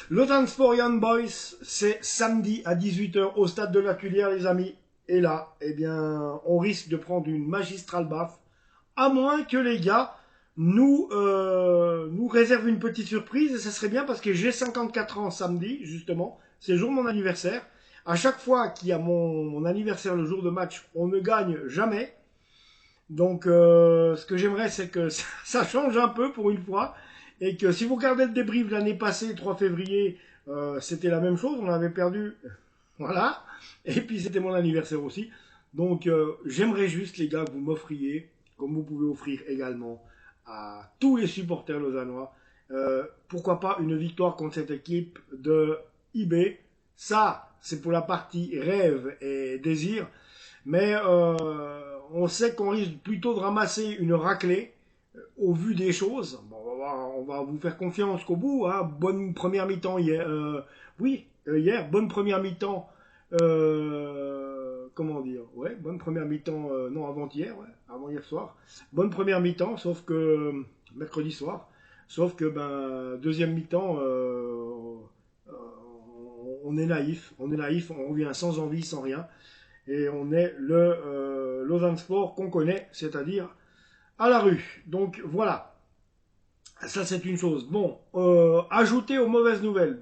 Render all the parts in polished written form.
Lausanne Sport Young Boys, c'est samedi à 18 h au stade de la Tuilière, les amis. Et là, eh bien, on risque de prendre une magistrale baffe, à moins que les gars nous réservent une petite surprise. Et ça serait bien parce que j'ai 54 ans samedi, justement. C'est le jour de mon anniversaire. À chaque fois qu'il y a mon anniversaire, le jour de match, on ne gagne jamais. Donc, ce que j'aimerais, c'est que ça change un peu pour une fois. Et que si vous regardez le débrief de l'année passée, 3 février, c'était la même chose. On avait perdu. Voilà. Et puis, c'était mon anniversaire aussi. Donc, j'aimerais juste, les gars, que vous m'offriez, comme vous pouvez offrir également à tous les supporters lausannois, pourquoi pas une victoire contre cette équipe de IB. Ça, c'est pour la partie rêve et désir. Mais on sait qu'on risque plutôt de ramasser une raclée au vu des choses. Bon, on va vous faire confiance qu'au bout. Hein. Bonne première mi-temps hier. Hier, bonne première mi-temps. Comment dire? Ouais, bonne première mi-temps. Non, avant-hier, ouais, avant hier soir. Bonne première mi-temps, sauf que mercredi soir. Sauf que deuxième mi-temps, on est naïf. On est naïf, on revient sans envie, sans rien. Et on est le Lausanne Sport qu'on connaît, c'est-à-dire à la rue. Donc voilà, ça c'est une chose. Bon, ajouter aux mauvaises nouvelles.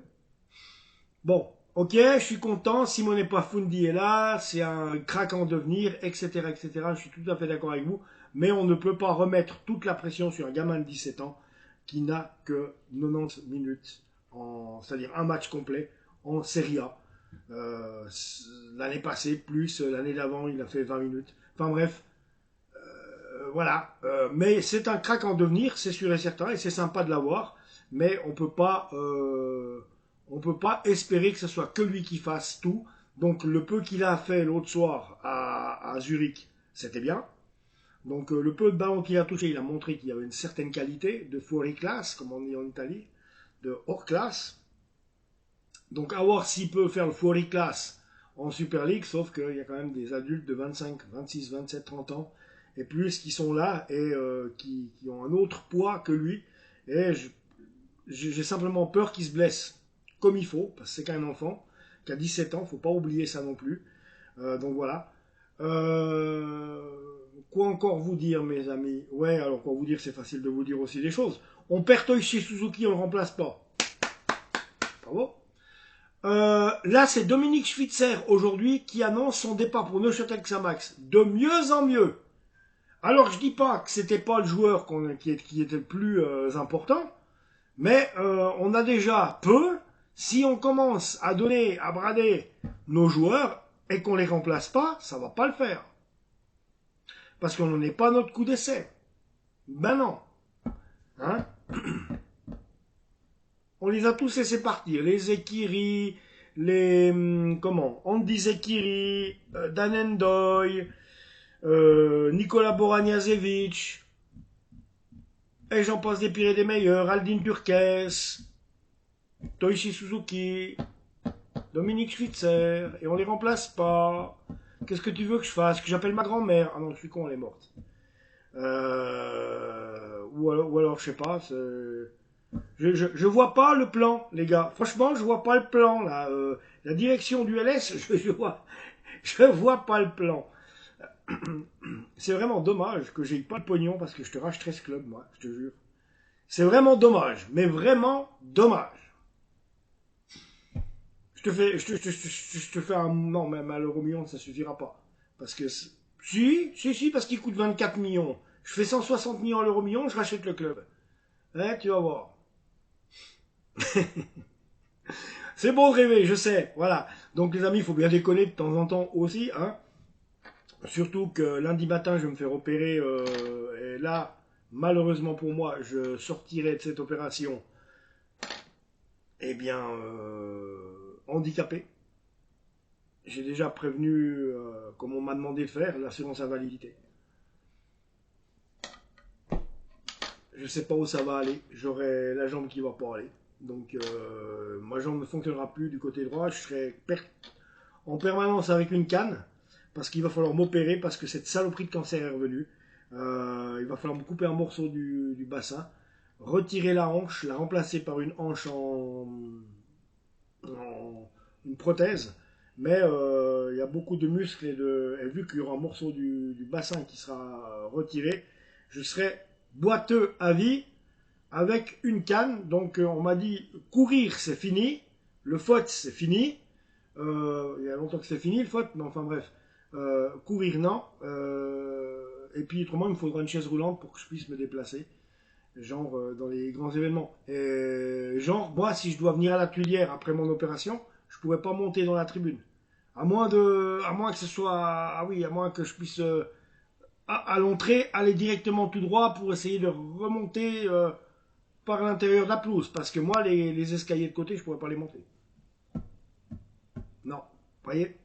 Bon, ok, je suis content, Simone Pafundi est là, c'est un crack en devenir, etc., etc. Je suis tout à fait d'accord avec vous, mais on ne peut pas remettre toute la pression sur un gamin de 17 ans qui n'a que 90 minutes, c'est-à-dire un match complet en Serie A. L'année passée, plus l'année d'avant, il a fait 20 minutes. Enfin bref, voilà. Mais c'est un crack en devenir, c'est sûr et certain, et c'est sympa de l'avoir. Mais on peut pas espérer que ce soit que lui qui fasse tout. Donc le peu qu'il a fait l'autre soir à Zurich, c'était bien. Donc le peu de ballons qu'il a touché, il a montré qu'il y avait une certaine qualité de fuori classe, comme on dit en Italie, de hors classe. Donc à voir s'il peut faire le fuori classe en Super League, sauf qu'il y a quand même des adultes de 25, 26, 27, 30 ans et plus qui sont là et qui ont un autre poids que lui. Et j'ai simplement peur qu'il se blesse comme il faut, parce que c'est qu'un enfant qui a 17 ans, faut pas oublier ça non plus. Donc voilà. Quoi encore vous dire, mes amis? Ouais, alors quoi vous dire, c'est facile de vous dire aussi des choses. On perd Toichi Suzuki, on le remplace pas. Bravo. Là, c'est Dominique Schwitzer aujourd'hui qui annonce son départ pour Neuchâtel Xamax. De mieux en mieux. Alors, je dis pas que c'était pas le joueur qui était le plus important, mais on a déjà peu. Si on commence à donner, à brader nos joueurs et qu'on les remplace pas, ça va pas le faire. Parce qu'on n'en est pas à notre coup d'essai. Ben non. Hein? On les a tous laissés partir. Les Zekiri, Andy Zekiri, Dan Endoy, Nicolas Boraniazevic, et j'en passe des pires et des meilleurs, Aldin Turques, Toichi Suzuki, Dominique Schwitzer, et on les remplace pas. Qu'est-ce que tu veux que je fasse? Que j'appelle ma grand-mère? Ah non, je suis con, elle est morte. Ou alors, je sais pas, je vois pas le plan, les gars. Franchement, je vois pas le plan, là. La direction du LS, je vois pas le plan. C'est vraiment dommage que j'ai pas le pognon parce que je te racheterai ce club, moi, je te jure. C'est vraiment dommage, mais vraiment dommage. Je te fais un, non, même à l'euro million, ça suffira pas. Parce que, si, parce qu'il coûte 24 millions. Je fais 160 millions à l'euro million, je rachète le club. Hein, tu vas voir. C'est beau de rêver, je sais, voilà. Donc les amis, il faut bien déconner de temps en temps aussi, hein. Surtout que lundi matin, je vais me faire opérer, et là, malheureusement pour moi, je sortirai de cette opération, eh bien, handicapé. J'ai déjà prévenu, comme on m'a demandé de faire, l'assurance invalidité. Je sais pas où ça va aller, j'aurai la jambe qui va pas aller. Donc, ma jambe ne fonctionnera plus du côté droit, je serai en permanence avec une canne, parce qu'il va falloir m'opérer, parce que cette saloperie de cancer est revenue. Il va falloir me couper un morceau du bassin, retirer la hanche, la remplacer par une hanche une prothèse, mais il y a beaucoup de muscles et vu qu'il y aura un morceau du bassin qui sera retiré, je serai boiteux à vie avec une canne. Donc on m'a dit courir c'est fini, le foot c'est fini. Il y a longtemps que c'est fini le foot, mais enfin bref. Courir non. Et puis autrement il me faudra une chaise roulante pour que je puisse me déplacer. Genre dans les grands événements. Et genre, moi, si je dois venir à la Tuilière après mon opération, je pourrais pas monter dans la tribune. À moins que ce soit, ah oui, à moins que je puisse à l'entrée aller directement tout droit pour essayer de remonter par l'intérieur de la pelouse, parce que moi, les escaliers de côté, je pourrais pas les monter. Non, voyez,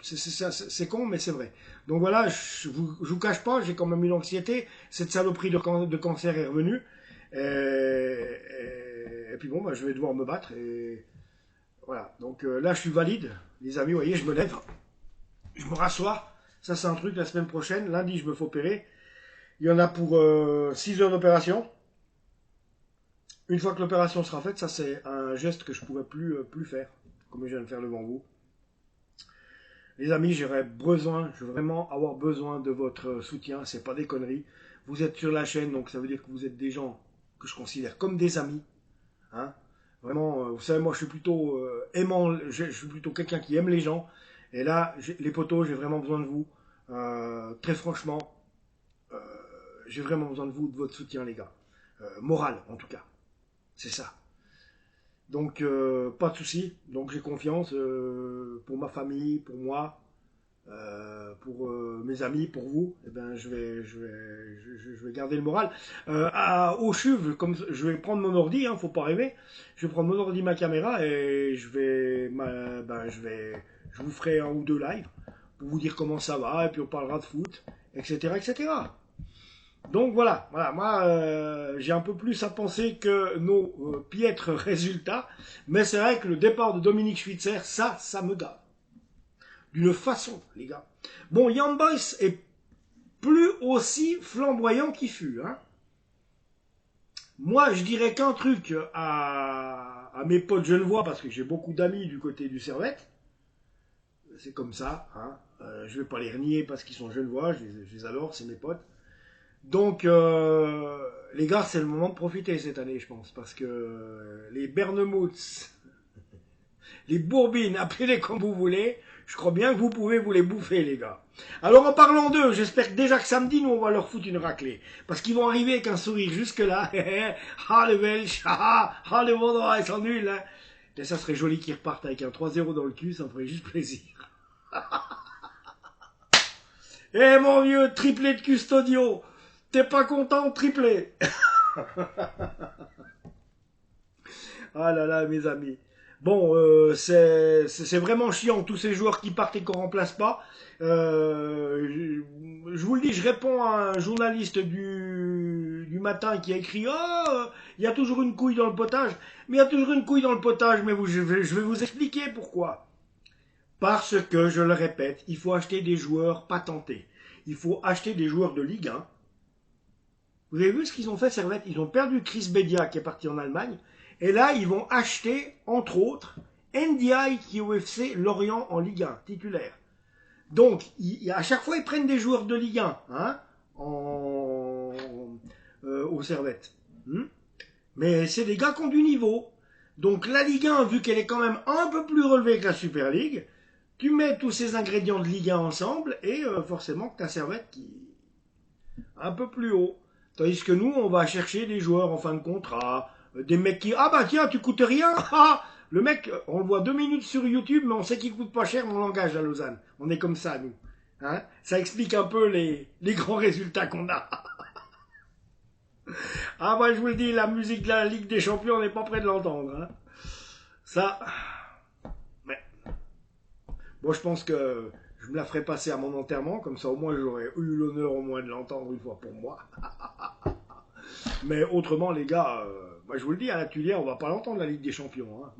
c'est con, mais c'est vrai. Donc voilà, je vous cache pas, j'ai quand même eu l'anxiété. Cette saloperie de cancer est revenue. Et puis bon, bah, je vais devoir me battre. Et voilà. Donc là, je suis valide, les amis. Vous voyez, je me lève, je me rassois. Ça, c'est un truc la semaine prochaine. Lundi, je me fais opérer. Il y en a pour 6 heures d'opération. Une fois que l'opération sera faite, ça, c'est un geste que je ne pourrai plus faire, comme je viens de faire devant vous. Les amis, je vais vraiment avoir besoin de votre soutien. C'est pas des conneries. Vous êtes sur la chaîne, donc ça veut dire que vous êtes des gens que je considère comme des amis. Hein, vraiment, vous savez, moi, je suis plutôt aimant. Je suis plutôt quelqu'un qui aime les gens. Et là, les potos, j'ai vraiment besoin de vous. Très franchement, euh, j'ai vraiment besoin de vous, de votre soutien, les gars. Moral, en tout cas. C'est ça. Donc, pas de souci. Donc, j'ai confiance pour ma famille, pour moi, pour mes amis, pour vous. Eh ben, je vais garder le moral. Au CHUV, comme je vais prendre mon ordi, faut pas rêver. Je vais prendre mon ordi, ma caméra, et je vous ferai un ou deux lives pour vous dire comment ça va, et puis on parlera de foot, etc., etc. Donc voilà, moi j'ai un peu plus à penser que nos piètres résultats, mais c'est vrai que le départ de Dominique Schwitzer, ça me gave. D'une façon, les gars. Bon, Young Boys est plus aussi flamboyant qu'il fut. Hein. Moi, je dirais qu'un truc à mes potes genevois, parce que j'ai beaucoup d'amis du côté du Servette, c'est comme ça, hein. Je vais pas les renier parce qu'ils sont genevois, je les adore, c'est mes potes. Donc, les gars, c'est le moment de profiter cette année, je pense, parce que les Bernemouts, les Bourbines, appelez-les comme vous voulez, je crois bien que vous pouvez vous les bouffer, les gars. Alors, en parlant d'eux, j'espère que déjà que samedi, nous, on va leur foutre une raclée. Parce qu'ils vont arriver avec un sourire jusque-là. Ah, les Belges, les Vaudois, ils sont nuls, hein. Et ça serait joli qu'ils repartent avec un 3-0 dans le cul, ça me ferait juste plaisir. Eh, mon vieux, triplé de Custodio. T'es pas content, triplé. Ah là là, mes amis. Bon, c'est vraiment chiant, tous ces joueurs qui partent et qu'on remplace pas. Je vous le dis, je réponds à un journaliste du matin qui a écrit «Oh, il y a toujours une couille dans le potage». Mais il y a toujours une couille dans le potage, mais je vais vous expliquer pourquoi. Parce que, je le répète, il faut acheter des joueurs patentés. Il faut acheter des joueurs de Ligue 1. Vous avez vu ce qu'ils ont fait, Servette? Ils ont perdu Chris Bedia qui est parti en Allemagne. Et là, ils vont acheter, entre autres, NDI qui est au FC Lorient en Ligue 1, titulaire. Donc, à chaque fois, ils prennent des joueurs de Ligue 1 hein, au Servette. Mais c'est des gars qui ont du niveau. Donc, la Ligue 1, vu qu'elle est quand même un peu plus relevée que la Super League, tu mets tous ces ingrédients de Ligue 1 ensemble et forcément que tu as Servette qui est un peu plus haut. Tandis que nous, on va chercher des joueurs en fin de contrat, des mecs qui... Ah bah tiens, tu coûtes rien. Ah, le mec, on le voit 2 minutes sur YouTube, mais on sait qu'il coûte pas cher mon langage à Lausanne. On est comme ça, nous. Hein, ça explique un peu les grands résultats qu'on a. Ah bah je vous le dis, la musique de la Ligue des Champions, on n'est pas près de l'entendre. Hein. Ça... Mais... Bon, je pense que je me la ferai passer à mon enterrement, comme ça au moins j'aurais eu l'honneur au moins de l'entendre une fois pour moi. Mais autrement, les gars, moi je vous le dis, à la Tuilière, on va pas l'entendre la Ligue des Champions. Hein.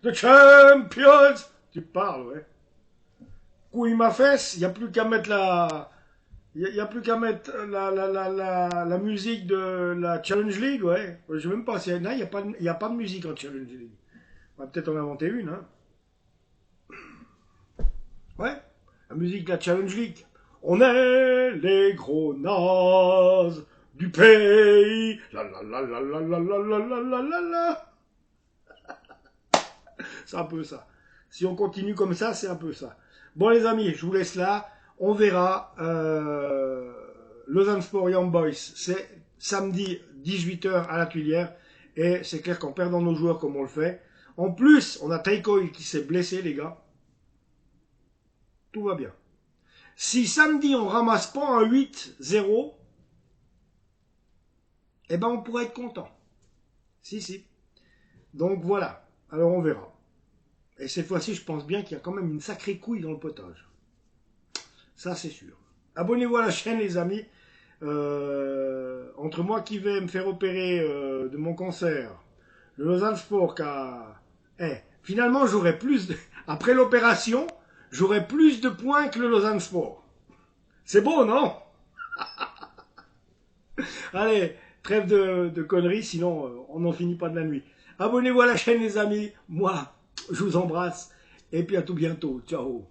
The Champions. Tu parles, ouais. Couille ma fesse, il n'y a plus qu'à mettre y a plus qu'à mettre la musique de la Challenge League, ouais. Je sais même pas, il n'y a pas de musique en Challenge League. On va peut-être en inventer une, hein. Ouais, la musique de la Challenge League. On est les gros nazes du pays. La la la la la la la la la la la la. C'est un peu ça. Si on continue comme ça, c'est un peu ça. Bon les amis, je vous laisse là. On verra. Lausanne Sport Young Boys, c'est samedi 18h à la Tuilière. Et c'est clair qu'en perdant nos joueurs comme on le fait. En plus, on a Taikoi qui s'est blessé, les gars. Tout va bien. Si samedi on ramasse pas un 8-0, eh ben on pourrait être content. Si, si. Donc voilà. Alors on verra. Et cette fois-ci, je pense bien qu'il y a quand même une sacrée couille dans le potage. Ça, c'est sûr. Abonnez-vous à la chaîne, les amis. Entre moi qui vais me faire opérer de mon cancer, le Lausanne Sport finalement, j'aurai plus de... Après l'opération, j'aurai plus de points que le Lausanne Sport. C'est beau, non? Allez, trêve de conneries, sinon on n'en finit pas de la nuit. Abonnez-vous à la chaîne, les amis. Moi, je vous embrasse. Et puis à tout bientôt. Ciao.